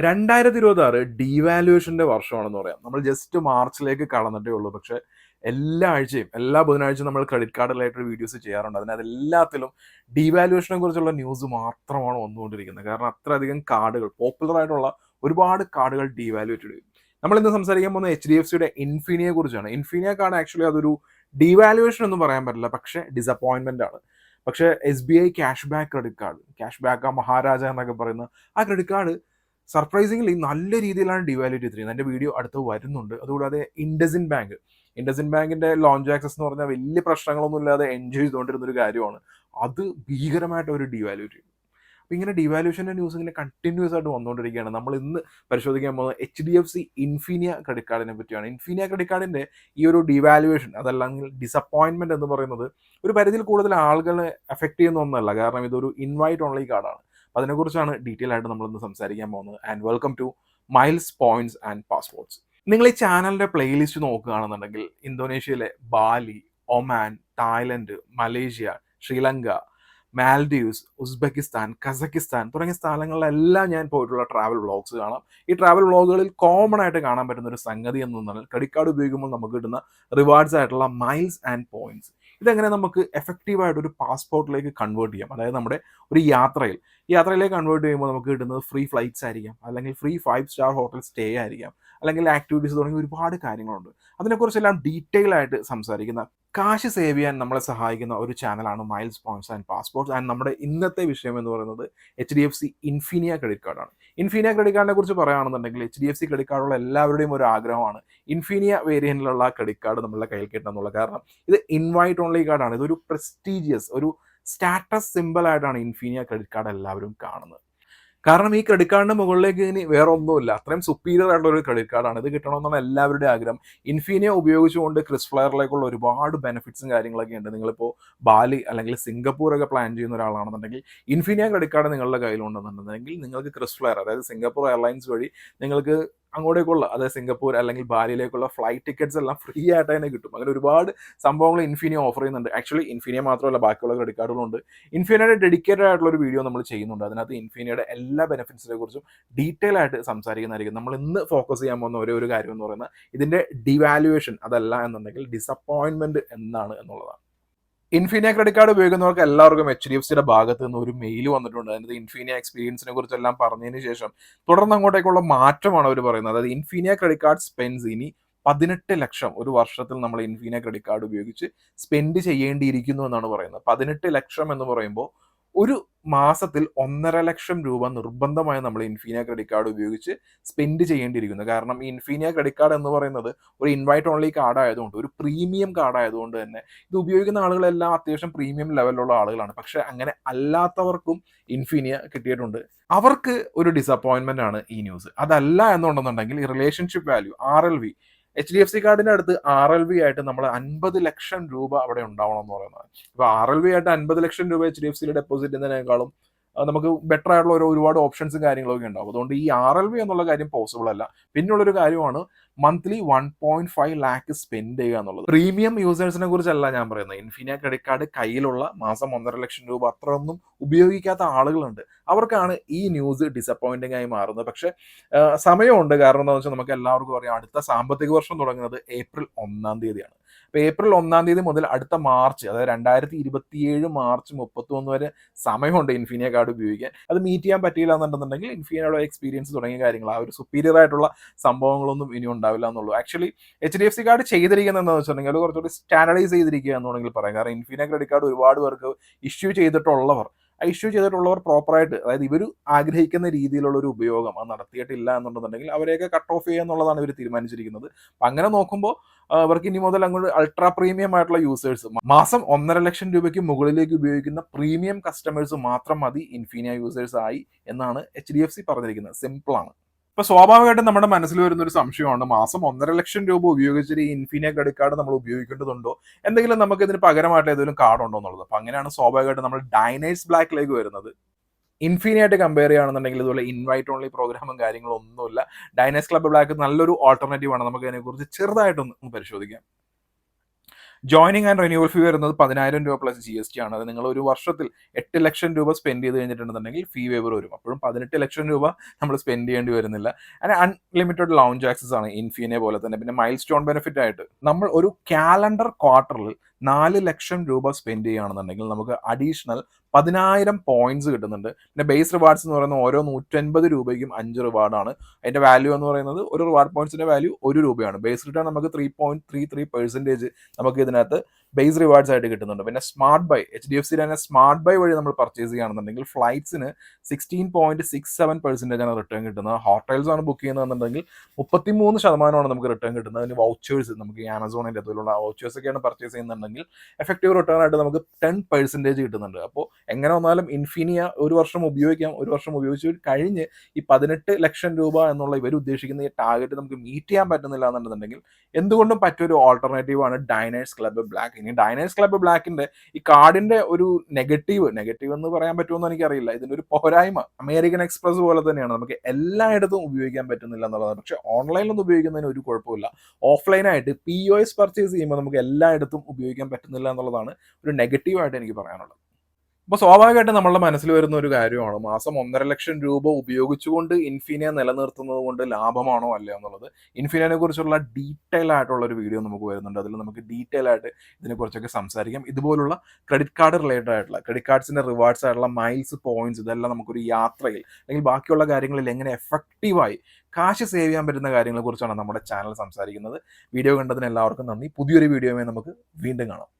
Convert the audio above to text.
2026 ഡീവാലുവേഷന്റെ വർഷമാണെന്ന് പറയാം. നമ്മൾ ജസ്റ്റ് മാർച്ചിലേക്ക് കടന്നിട്ടേ ഉള്ളൂ. പക്ഷേ എല്ലാ ആഴ്ചയും, എല്ലാ ബുധനാഴ്ചയും നമ്മൾ ക്രെഡിറ്റ് കാർഡ് റിലേറ്റഡ് വീഡിയോസ് ചെയ്യാറുണ്ട്. അതിനകത്ത് എല്ലാത്തിലും ഡീവാലുവേഷനെ കുറിച്ചുള്ള ന്യൂസ് മാത്രമാണ് വന്നുകൊണ്ടിരിക്കുന്നത്. കാരണം അത്രയധികം കാർഡുകൾ, പോപ്പുലർ ആയിട്ടുള്ള ഒരുപാട് കാർഡുകൾ ഡീവാലുവേറ്റഡ് ചെയ്യും. നമ്മൾ ഇന്ന് സംസാരിക്കാൻ പോകുന്നത് HDFCയുടെ ഇൻഫിനിയെ കുറിച്ചാണ്. ഇൻഫിനിയ കാർഡ് ആക്ച്വലി അതൊരു ഡീവാലുവേഷൻ ഒന്നും പറയാൻ പറ്റില്ല, പക്ഷേ ഡിസപ്പോയിൻമെന്റ് ആണ്. പക്ഷേ SBI cash back credit card, cash back Maharaja എന്നൊക്കെ പറയുന്ന ആ ക്രെഡിറ്റ് കാർഡ് സർപ്രൈസിംഗ്ലി നല്ല രീതിയിലാണ് ഡിവാലുവേറ്റ് ചെയ്തിരിക്കുന്നത്. എൻ്റെ വീഡിയോ അടുത്ത് വരുന്നുണ്ട്. അതുകൂടാതെ ഇൻഡസിൻ ബാങ്കിന്റെ ലോഞ്ച് ആക്സസ് എന്ന് പറഞ്ഞാൽ വലിയ പ്രശ്നങ്ങളൊന്നും ഇല്ലാതെ എൻജോയ് ചെയ്തുകൊണ്ടിരുന്ന ഒരു കാര്യമാണ്. അത് ഭീകരമായിട്ട് ഒരു ഡിവാലുവേറ്റ് ചെയ്തു. അപ്പോൾ ഇങ്ങനെ ഡിവാലുവേഷൻ്റെ ന്യൂസ് ഇങ്ങനെ കണ്ടിന്യൂസ് ആയിട്ട് വന്നുകൊണ്ടിരിക്കുകയാണ്. നമ്മൾ ഇന്ന് പരിശോധിക്കാൻ പോകുന്നത് HDFC ഇൻഫിനിയ ക്രെഡിറ്റ് കാർഡിനെ പറ്റിയാണ്. ഇൻഫിനിയ ക്രെഡിറ്റ് കാർഡിന്റെ ഈ ഒരു ഡിവാലുവേഷൻ, അതല്ലെങ്കിൽ ഡിസപ്പോയിൻമെന്റ് എന്ന് പറയുന്നത് ഒരു പരിധിയിൽ കൂടുതൽ ആളുകളെ എഫക്ട് ചെയ്യുന്ന ഒന്നല്ല. കാരണം ഇതൊരു ഇൻവൈറ്റ് ഓൺലി കാർഡാണ്. അതിനെക്കുറിച്ചാണ് ഡീറ്റെയിൽ ആയിട്ട് നമ്മളിന്ന് സംസാരിക്കാൻ പോകുന്നത്. And welcome to miles points and passports. നിങ്ങൾ ഈ ചാനലിന്റെ പ്ലേലിസ്റ്റ് നോക്കുകയാണെന്നുണ്ടെങ്കിൽ ഇന്തോനേഷ്യയിലെ Bali, Oman, Thailand, Malaysia, Sri Lanka, Maldives, Uzbekistan, Kazakhstan തുടങ്ങിയ സ്ഥലങ്ങളിലെല്ലാം ഞാൻ പോയിട്ടുള്ള ട്രാവൽ വ്ളോഗ്സ് കാണാം. ഈ ട്രാവൽ വ്ളോഗുകളിൽ കോമൺ ആയിട്ട് കാണാൻ പറ്റുന്ന ഒരു സംഗതി എന്ന് പറഞ്ഞാൽ ക്രെഡിറ്റ് കാർഡ് ഉപയോഗിക്കുമ്പോൾ നമുക്ക് കിട്ടുന്ന റിവാർഡ്സ് ആയിട്ടുള്ള മൈൽസ് ആൻഡ് പോയിന്റ്സ്. ഇതെങ്ങനെ നമുക്ക് എഫക്റ്റീവായിട്ട് ഒരു പാസ്പോർട്ടിലേക്ക് കൺവേർട്ട് ചെയ്യാം. അതായത് നമ്മുടെ ഒരു യാത്രയിലേക്ക് കൺവേർട്ട് ചെയ്യുമ്പോൾ നമുക്ക് കിട്ടുന്നത് ഫ്രീ ഫ്ലൈറ്റ്സ് ആയിരിക്കാം, അല്ലെങ്കിൽ ഫ്രീ 5 സ്റ്റാർ ഹോട്ടൽ സ്റ്റേ ആയിരിക്കാം, അല്ലെങ്കിൽ ആക്ടിവിറ്റീസ് തുടങ്ങി ഒരുപാട് കാര്യങ്ങളുണ്ട്. അതിനെക്കുറിച്ചെല്ലാം ഡീറ്റെയിൽ ആയിട്ട് സംസാരിക്കുന്ന, കാശ് സേവ് ചെയ്യാൻ നമ്മളെ സഹായിക്കുന്ന ഒരു ചാനലാണ് miles points and passports. And നമ്മുടെ ഇന്നത്തെ വിഷയം എന്ന് പറയുന്നത് HDFC ഇൻഫിനിയ ക്രെഡിറ്റ് കാർഡാണ്. ഇൻഫിനിയ ക്രെഡിറ്റ് കാർഡിനെ കുറിച്ച് പറയുകയാണെന്നുണ്ടെങ്കിൽ HDFC ക്രെഡിറ്റ് കാർഡുള്ള എല്ലാവരുടെയും ഒരു ആഗ്രഹമാണ് ഇൻഫിനിയ വേരിയന്റിലുള്ള ക്രെഡിറ്റ് കാർഡ് നമ്മളുടെ കയ്യിൽ കിട്ടണം എന്നുള്ളത്. കാരണം ഇത് ഇൻവൈറ്റ് ഓൺലി കാർഡാണ്. ഇതൊരു പ്രസ്റ്റീജിയസ്, ഒരു സ്റ്റാറ്റസ് സിമ്പിൾ ആയിട്ടാണ് ഇൻഫിനിയ ക്രെഡിറ്റ് കാർഡ് എല്ലാവരും കാണുന്നത്. കാരണം ഈ ക്രെഡിറ്റ് കാർഡിന്റെ മുകളിലേക്ക് ഇനി വേറെ ഒന്നുമില്ല. അത്രയും സുപ്പീരിയർ ആയിട്ടുള്ള ഒരു ക്രെഡിറ്റ് കാർഡാണ്. ഇത് കിട്ടണമെന്നാണ് എല്ലാവരുടെയും ആഗ്രഹം. ഇൻഫിനിയ ഉപയോഗിച്ചുകൊണ്ട് ക്രിസ് ഫ്ലെയറിലേക്കുള്ള ഒരുപാട് ബെനിഫിറ്റ്സും കാര്യങ്ങളൊക്കെ ഉണ്ട്. നിങ്ങളിപ്പോൾ ബാലി അല്ലെങ്കിൽ സിംഗപ്പൂരൊക്കെ പ്ലാൻ ചെയ്യുന്ന ഒരാളാണെന്നുണ്ടെങ്കിൽ ഇൻഫിനിയ ക്രെഡിറ്റ് കാർഡ് നിങ്ങളുടെ കയ്യിലുണ്ടെന്നുണ്ടെങ്കിൽ നിങ്ങൾക്ക് ക്രിസ് ഫ്ലെയർ, അതായത് സിംഗപ്പൂർ എയർലൈൻസ് വഴി നിങ്ങൾക്ക് അങ്ങോട്ടേക്കുള്ള, അതായത് സിംഗപ്പൂർ അല്ലെങ്കിൽ ബാലിയിലേക്കുള്ള ഫ്ലൈറ്റ് ടിക്കറ്റ്സ് എല്ലാം ഫ്രീ ആയിട്ട് തന്നെ കിട്ടും. അങ്ങനെ ഒരുപാട് സംഭവങ്ങൾ ഇൻഫിനിയ ഓഫർ ചെയ്യുന്നുണ്ട്. ആക്ച്വലി ഇൻഫിനിയ മാത്രമല്ല, ബാക്കിയുള്ള ക്രെഡിറ്റ് കാർഡുകളുണ്ട്. ഇൻഫിനിയുടെ ഡെഡിക്കേറ്റഡ് ആയിട്ടുള്ള ഒരു വീഡിയോ നമ്മൾ ചെയ്യുന്നുണ്ട്. അതിനകത്ത് ഇൻഫിനിയുടെ എല്ലാ ബെനിഫിറ്റ്സിനെ കുറിച്ചും ഡീറ്റെയിൽ ആയിട്ട് സംസാരിക്കുന്നതായിരിക്കും. നമ്മൾ ഇന്ന് ഫോക്കസ് ചെയ്യാൻ പോകുന്ന ഒരേ ഒരു കാര്യം എന്ന് പറയുന്നത് ഇതിന്റെ ഡിവാലുവേഷൻ, അതല്ല എന്നുണ്ടെങ്കിൽ ഡിസപ്പോയിൻമെന്റ് എന്താണ് എന്നുള്ളതാണ്. ഇൻഫിനിയ ക്രെഡിറ്റ് കാർഡ് ഉപയോഗിക്കുന്നവർക്ക് എല്ലാവർക്കും HDFCയുടെ ഭാഗത്ത് നിന്ന് ഒരു മെയിൽ വന്നിട്ടുണ്ട്. അതിനകത്ത് ഇൻഫിനിയ എക്സ്പീരിയൻസിനെ കുറിച്ചെല്ലാം പറഞ്ഞതിന് ശേഷം തുടർന്ന് അങ്ങോട്ടേക്കുള്ള മാറ്റമാണ് അവർ പറയുന്നത്. അതായത് ഇൻഫിനിയ ക്രെഡിറ്റ് കാർഡ് സ്പെൻസ് ഇനി 18 ലക്ഷം ഒരു വർഷത്തിൽ നമ്മൾ ഇൻഫിനിയ ക്രെഡിറ്റ് കാർഡ് ഉപയോഗിച്ച് സ്പെൻഡ് ചെയ്യേണ്ടിയിരിക്കുന്നു എന്നാണ് പറയുന്നത്. 18 ലക്ഷം എന്ന് പറയുമ്പോൾ ഒരു മാസത്തിൽ 1.5 ലക്ഷം രൂപ നിർബന്ധമായി നമ്മൾ ഇൻഫിനിയ ക്രെഡിറ്റ് കാർഡ് ഉപയോഗിച്ച് സ്പെൻഡ് ചെയ്യേണ്ടിയിരിക്കുന്നു. കാരണം ഈ ഇൻഫിനിയ ക്രെഡിറ്റ് കാർഡ് എന്ന് പറയുന്നത് ഒരു ഇൻവൈറ്റ് ഓൺലി കാർഡ് ആയതുകൊണ്ട്, ഒരു പ്രീമിയം കാർഡ് ആയതുകൊണ്ട് തന്നെ ഇത് ഉപയോഗിക്കുന്ന ആളുകളെല്ലാം അത്യാവശ്യം പ്രീമിയം ലെവലിലുള്ള ആളുകളാണ്. പക്ഷെ അങ്ങനെ അല്ലാത്തവർക്കും ഇൻഫിനിയ കിട്ടിയിട്ടുണ്ട്. അവർക്ക് ഒരു ഡിസപ്പോയിൻമെന്റ് ആണ് ഈ ന്യൂസ്. അതല്ല എന്നുണ്ടെന്നുണ്ടെങ്കിൽ ഈ റിലേഷൻഷിപ്പ് വാല്യൂ RLV, HDFC കാർഡിന്റെ അടുത്ത് RLV ആയിട്ട് നമ്മൾ 50 ലക്ഷം രൂപ അവിടെ ഉണ്ടാവണം എന്ന് പറയുന്നത്. ഇപ്പൊ RLV ആയിട്ട് 50 ലക്ഷം രൂപ HDFCയിൽ ഡെപ്പോസിറ്റ് ചെയ്യുന്നതിനേക്കാളും നമുക്ക് ബെറ്റർ ആയിട്ടുള്ള ഒരുപാട് ഓപ്ഷൻസും കാര്യങ്ങളൊക്കെ ഉണ്ടാവും. അതുകൊണ്ട് ഈ RLV എന്നുള്ള കാര്യം പോസിബിൾ അല്ല. പിന്നുള്ളൊരു കാര്യമാണ് മന്ത്ലി 1.5 ലാക്ക് സ്പെൻഡ് ചെയ്യുക എന്നുള്ളത്. പ്രീമിയം യൂസേഴ്സിനെ കുറിച്ചല്ല ഞാൻ പറയുന്നത്. ഇൻഫിനിയ ക്രെഡിറ്റ് കാർഡ് കയ്യിലുള്ള മാസം 1.5 ലക്ഷം രൂപ അത്രയൊന്നും ഉപയോഗിക്കാത്ത ആളുകളുണ്ട്. അവർക്കാണ് ഈ ന്യൂസ് ഡിസപ്പോയിന്റിംഗ് ആയി മാറുന്നത്. പക്ഷെ സമയമുണ്ട്. കാരണം എന്താണെന്ന് വെച്ചാൽ നമുക്ക് എല്ലാവർക്കും അറിയാം, അടുത്ത സാമ്പത്തിക വർഷം തുടങ്ങുന്നത് ഏപ്രിൽ 1-ാം തീയതിയാണ്. അപ്പോൾ ഏപ്രിൽ 1-ാം തീയതി മുതൽ അടുത്ത മാർച്ച്, അതായത് 2027 മാർച്ച് 31 വരെ സമയമുണ്ട് ഇൻഫിനിയ കാർഡ് ഉപയോഗിക്കാൻ. അത് മീറ്റ് ചെയ്യാൻ പറ്റിയില്ല എന്നുണ്ടെന്നുണ്ടെങ്കിൽ ഇൻഫിനിയുടെ എക്സ്പീരിയൻസ് തുടങ്ങിയ കാര്യങ്ങൾ, ആ ഒരു സുപ്പീരിയർ ആയിട്ടുള്ള സംഭവങ്ങളൊന്നും ഇനി ഉണ്ടാവില്ല എന്നുള്ളൂ. ആക്ച്വലി HDFC കാർഡ് ചെയ്തിരിക്കുന്നത് എന്താണെന്ന് വെച്ചിട്ടുണ്ടെങ്കിൽ അത് കുറച്ചുകൂടി സ്റ്റാൻഡർഡൈസ് ചെയ്തിരിക്കുക എന്നുണ്ടെങ്കിൽ പറയാം. കാരണം ഇൻഫിനിയ ക്രെഡിറ്റ് കാർഡ് ഒരുപാട് പേർക്ക് ഇഷ്യൂ ചെയ്തിട്ടുള്ളവർ പ്രോപ്പറായിട്ട്, അതായത് ഇവർ ആഗ്രഹിക്കുന്ന രീതിയിലുള്ള ഒരു ഉപയോഗം അത് നടത്തിയിട്ടില്ല എന്നുണ്ടെന്നുണ്ടെങ്കിൽ അവരെയൊക്കെ കട്ട് ഓഫ് ചെയ്യുക എന്നുള്ളതാണ് ഇവർ തീരുമാനിച്ചിരിക്കുന്നത്. അപ്പം അങ്ങനെ നോക്കുമ്പോൾ അവർക്ക് ഇനി മുതൽ അങ്ങോട്ട് അൾട്രാ പ്രീമിയം ആയിട്ടുള്ള യൂസേഴ്സ്, മാസം 1.5 ലക്ഷം രൂപയ്ക്ക് മുകളിലേക്ക് ഉപയോഗിക്കുന്ന പ്രീമിയം കസ്റ്റമേഴ്സ് മാത്രം മതി ഇൻഫിനിയ യൂസേഴ്സ് ആയി എന്നാണ് HDFC പറഞ്ഞിരിക്കുന്നത്. സിമ്പിളാണ്. ഇപ്പൊ സ്വാഭാവികമായിട്ടും നമ്മുടെ മനസ്സിൽ വരുന്ന ഒരു സംശയമാണ്, മാസം 1.5 ലക്ഷം രൂപ ഉപയോഗിച്ചിട്ട് ഈ ഇൻഫിനിയ ക്രെഡിറ്റ് കാർഡ് നമ്മൾ ഉപയോഗിക്കേണ്ടതുണ്ടോ, എന്തെങ്കിലും നമുക്ക് ഇതിന് പകരമായിട്ട് ഏതെങ്കിലും കാർഡ് ഉണ്ടോ എന്നുള്ളത്. അപ്പൊ അങ്ങനെയാണ് സ്വാഭാവികമായിട്ടും നമ്മൾ ഡൈനേഴ്സ് ബ്ലാക്കിലേക്ക് വരുന്നത്. ഇൻഫിനിയായിട്ട് കമ്പയർ ചെയ്യുകയാണെന്നുണ്ടെങ്കിൽ ഇതുപോലെ ഇൻവൈറ്റ് ഓൺലി പ്രോഗ്രാമും കാര്യങ്ങളും ഒന്നുമില്ല. ഡൈനേഴ്സ് ക്ലബ് ബ്ലാക്ക് നല്ലൊരു ഓൾട്ടർനേറ്റീവ് ആണ്. നമുക്ക് അതിനെക്കുറിച്ച് ചെറുതായിട്ടൊന്ന് പരിശോധിക്കാം. ജോയിനിങ് ആൻഡ് റിന്യൂവൽ ഫീ വരുന്നത് 10,000 രൂപ പ്ലസ് GST ആണ്. അത് നിങ്ങൾ ഒരു വർഷത്തിൽ 8 ലക്ഷം രൂപ സ്പെൻഡ് ചെയ്ത് കഴിഞ്ഞിട്ടുണ്ടെന്നുണ്ടെങ്കിൽ ഫീ വേവർ വരും. അപ്പോഴും 18 ലക്ഷം രൂപ നമ്മൾ സ്പെൻഡ് ചെയ്യേണ്ടി വരുന്നില്ല. അങ്ങനെ അൺലിമിറ്റഡ് ലൗഞ്ച് ആക്സസ് ആണ് ഇൻഫിനെ പോലെ തന്നെ. പിന്നെ മൈൽ സ്റ്റോൺ ബെനിഫിറ്റ് ആയിട്ട് നമ്മൾ ഒരു കാലണ്ടർ ക്വാർട്ടറിൽ 4 ലക്ഷം രൂപ സ്പെൻഡ് ചെയ്യുകയാണെന്നുണ്ടെങ്കിൽ നമുക്ക് അഡീഷണൽ 10,000 പോയിന്റ്സ് കിട്ടുന്നുണ്ട്. പിന്നെ ബേസ് റിവാർഡ്സ് എന്ന് പറയുന്നത് ഓരോ 150 രൂപയ്ക്കും 5 റിവാർഡാണ്. അതിന്റെ വാല്യൂ എന്ന് പറയുന്നത് ഒരു റിവാർഡ് പോയിന്റ്സിന്റെ വാല്യൂ 1 രൂപയാണ്. ബേസ് റിട്ടേൺ നമുക്ക് 3.33% നമുക്ക് ഇതിനകത്ത് ബേസ് റിവാർഡ്സ് ആയിട്ട് കിട്ടുന്നുണ്ട്. പിന്നെ സ്മാർട്ട് ബൈ HDFC തന്നെ സ്മാർട്ട് ബൈ വഴി നമ്മൾ പർച്ചേസ് ചെയ്യുകയാണെന്നുണ്ടെങ്കിൽ ഫ്ലൈറ്റ്സിന് 16.67% ആണ് റിട്ടേൺ കിട്ടുന്നത്. ഹോട്ടൽസ് ആണ് ബുക്ക് ചെയ്യുന്നതെന്നുണ്ടെങ്കിൽ 33% നമുക്ക് റിട്ടേൺ കിട്ടുന്നത്. അതിന് വൗച്ചേഴ്സ് നമുക്ക് ഈ ആമസോണിന്റെ അതുപോലുള്ള വൗച്ചേഴ്സ് ഒക്കെയാണ് പർച്ചേസ് ചെയ്യുന്നുണ്ടെങ്കിൽ എഫക്റ്റീവ് റിട്ടേൺ ആയിട്ട് നമുക്ക് 10% കിട്ടുന്നുണ്ട്. അപ്പോൾ എങ്ങനെ വന്നാലും ഇൻഫിനിയ ഒരു വർഷം ഉപയോഗിക്കാം. ഒരു വർഷം ഉപയോഗിച്ച് കഴിഞ്ഞ് ഈ 18 ലക്ഷം രൂപ എന്നുള്ള ഇവർ ഉദ്ദേശിക്കുന്ന ഈ ടാർഗറ്റ് നമുക്ക് മീറ്റ് ചെയ്യാൻ പറ്റുന്നില്ല എന്നുണ്ടെന്നുണ്ടെങ്കിൽ എന്തുകൊണ്ടും പറ്റൊരു ഓൾട്ടർനേറ്റീവ് ആണ് ഡൈനേഴ്സ് ക്ലബ്ബ് ബ്ലാക്ക്. ഇനി ഡൈനേഴ്സ് ക്ലബ്ബ് ബ്ലാക്കിന്റെ ഈ കാർഡിന്റെ ഒരു നെഗറ്റീവ് എന്ന് പറയാൻ പറ്റുമെന്ന് എനിക്കറിയില്ല. ഇതിന്റെ ഒരു പോരായ്മ അമേരിക്കൻ എക്സ്പ്രസ് പോലെ തന്നെയാണ്, നമുക്ക് എല്ലായിടത്തും ഉപയോഗിക്കാൻ പറ്റുന്നില്ല എന്നുള്ളതാണ്. പക്ഷെ ഓൺലൈനിലൊന്നും ഉപയോഗിക്കുന്നതിന് ഒരു കുഴപ്പമില്ല. ഓഫ്ലൈനായിട്ട് POS പർച്ചേസ് ചെയ്യുമ്പോൾ നമുക്ക് എല്ലായിടത്തും ഉപയോഗിക്കാൻ പറ്റുന്നില്ല എന്നുള്ളതാണ് ഒരു നെഗറ്റീവായിട്ട് എനിക്ക് പറയാനുള്ളത്. അപ്പോൾ സ്വാഭാവികമായിട്ടും നമ്മളുടെ മനസ്സിൽ വരുന്ന ഒരു കാര്യമാണ് മാസം 1.5 ലക്ഷം രൂപ ഉപയോഗിച്ചുകൊണ്ട് ഇൻഫിനിയ നിലനിർത്തുന്നത് കൊണ്ട് ലാഭമാണോ അല്ലയോ എന്നുള്ളത്. ഇൻഫിനിയനെ കുറിച്ചുള്ള ഡീറ്റെയിൽ ആയിട്ടുള്ള ഒരു വീഡിയോ നമുക്ക് വരുന്നുണ്ട്. അതിൽ നമുക്ക് ഡീറ്റെയിൽ ആയിട്ട് ഇതിനെക്കുറിച്ചൊക്കെ സംസാരിക്കാം. ഇതുപോലുള്ള ക്രെഡിറ്റ് കാർഡ് റിലേറ്റഡ് ആയിട്ടുള്ള ക്രെഡിറ്റ് കാർഡ്സിന്റെ റിവാർഡ്സ് ആയിട്ടുള്ള മൈൽസ്, പോയിന്റ്സ്, ഇതെല്ലാം നമുക്കൊരു യാത്രയിൽ അല്ലെങ്കിൽ ബാക്കിയുള്ള കാര്യങ്ങളിൽ എങ്ങനെ എഫക്റ്റീവായി കാശ് സേവ് ചെയ്യാൻ പറ്റുന്ന കാര്യങ്ങളെക്കുറിച്ചാണ് നമ്മുടെ ചാനൽ സംസാരിക്കുന്നത്. വീഡിയോ കണ്ടതിന് എല്ലാവർക്കും നന്ദി. പുതിയൊരു വീഡിയോയുമായി നമുക്ക് വീണ്ടും കാണാം.